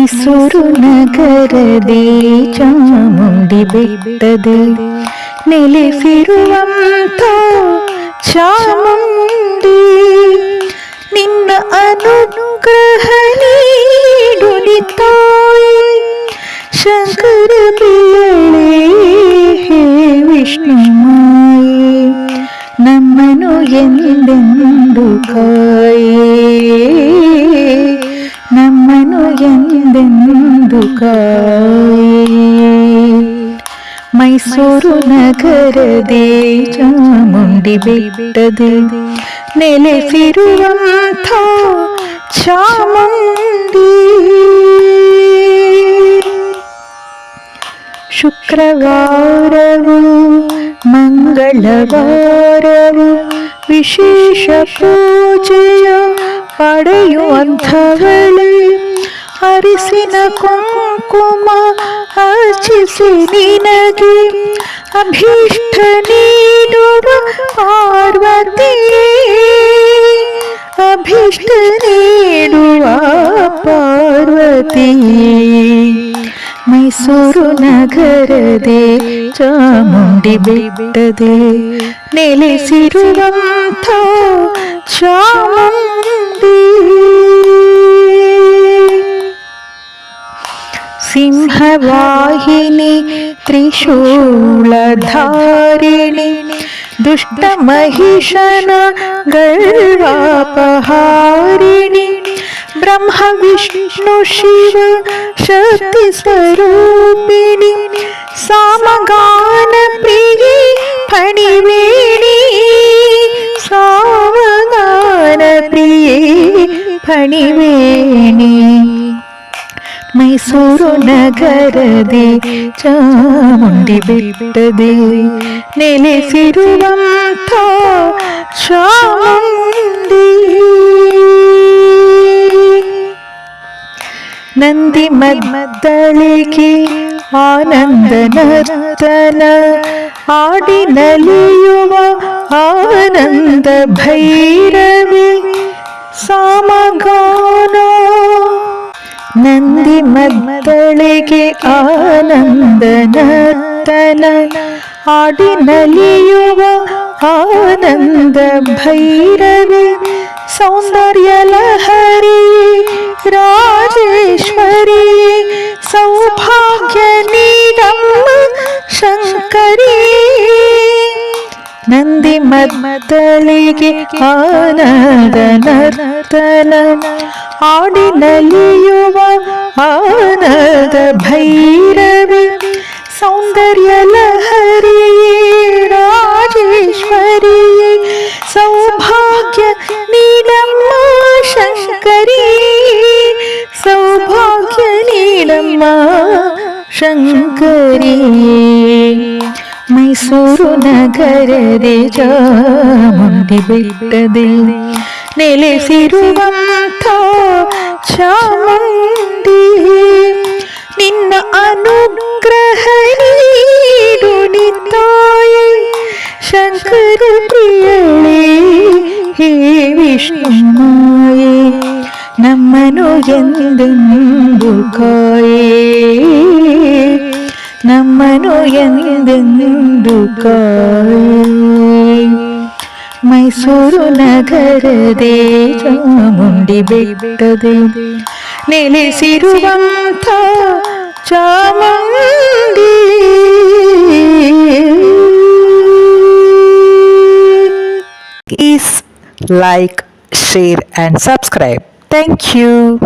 ಮೈಸೂರು ನಗರದೇ ಚಾಮುಂಡಿ ಬೆಟ್ಟದಲ್ಲಿ ನೆಲೆಸಿರುವಂಥ ಚಾಮುಂಡಿ ನಿನ್ನ ಅನುಗ್ರಹ ನೀಡುನಿ ತಾಯಿ ಶಂಕರ ಪ್ರಿಯಳೇ ಹೇ ವಿಷ್ಣು ಮಾಯೆ ನಮ್ಮನು ಎಂದೆಂದು ಕಾಯೇ ನಮ್ಮನು ಎಂದೆಂದು ಕಾಯೇ ಮೈಸೂರು ನಗರದೇ ಚಾಮುಂಡಿ ಬೆಟ್ಟದಲ್ಲಿ ನೆಲೆಸಿರುವಂಥ ಚಾಮುಂಡಿ ಶುಕ್ರವಾರವು ಮಂಗಳವಾರವು ವಿಶೇಷ ಪೂಜೆಯ ಪಡೆಯುವಂಥವಳೆ ಅರಿಸಿನ ಕುಂಕುಮ ಅರ್ಚಿಸಿ ನಿನಗೆ ಅಭೀಷ್ಟ ನೀಡುವ ಪಾರ್ವತಿ ಅಭೀಷ್ಟ ನೀಡುವ ಪಾರ್ವತಿ ಮೈಸೂರು ನಗರದೇ ಚಾಮುಂಡಿ ಬೆಟ್ಟದೇ ನೆಲೆಸಿರುವಂಥ ಚಾಮುಂಡಿ ಸಿಂಹವಾಹಿನಿ ತ್ರಿಶೂಲಧಾರಿಣಿ ದುಷ್ಟ ಮಹಿಷನ ಗರ್ವಾಪಹಾರಿಣಿ ಬ್ರಹ್ಮ ವಿಷ್ಣು ಶಿವ ಶಕ್ತಿ ಸ್ವರೂಪಿಣಿ ಸಾಮಗಾನ ಪ್ರಿಯೆ ಫಣಿವೇಣಿ ಸಾಮಗಾನ ಪ್ರಿಯೆ ಫಣಿವೇಣಿ ಮೈಸೂರು ನಗರದೇ ಚಾಮುಂಡಿ ಬೆಟ್ಟದೇ ನೆಲೆಸಿರುವಂಥ ಚಾಮುಂಡಿ ನಂದಿ ಮದ್ದಳಿಗೆ ಆನಂದ ನರ್ತನ ಆಡಿ ನಲಿಯುವ ಆನಂದ ಭೈರವಿ ಸಾಮಗಾನ ನಂದಿ ಮದ್ದಳಿಗೆ ಆನಂದ ನರ್ತನ ಆಡಿ ನಲಿಯುವ ಆನಂದ ಭೈರವಿ ಸೌಂದರ್ಯ ಲಹರಿ ರಾಜೇಶ್ವರಿ ಸೌಭಾಗ್ಯ ನೀಡಮ್ಮ ಶಂಕರಿ ನಂದಿ ಮದ್ದಳಿಗೆ ಆನಂದ ನರ್ತನ ಆಡಿ ನಲಿಯುವ ಆನಂದ ಭೈರವಿ ಸೌಂದರ್ಯ ಲಹರಿ ರಾಜೇಶ್ವರಿ ಸೌಭಾಗ್ಯ ನೀಡಮ್ಮ ಶಂಕರಿ ಸೌಭಾಗ್ಯ ನೀಡಮ್ಮ ಶಂಕರಿ ಮೈಸೂರು ನಗರದೇ ಚಾಮುಂಡಿ ಬೆಟ್ಟದಲ್ಲಿ ನೆಲೆಸಿರುವಂಥ ಚಾಮುಂಡಿ ನಿನ್ನ ಅನುಗ್ರಹ ನೀಡುನಿ ತಾಯಿ ಶಂಕರ ಪ್ರಿಯಳೇ ಹೇ ವಿಷ್ಣು ಮಾಯೆ ನಮ್ಮನು ಎಂದೆಂದು ಕಾಯೇ ನಮ್ಮನು ಎಂದೆಂದು ಕಾಯೇ ಮೈಸೂರು ನಗರದೇ ಚಾಮುಂಡಿ ಬೆಟ್ಟದಲ್ಲಿ ನೆಲೆಸಿರುವಂಥ Chamundi. Please like, share and subscribe. Thank you.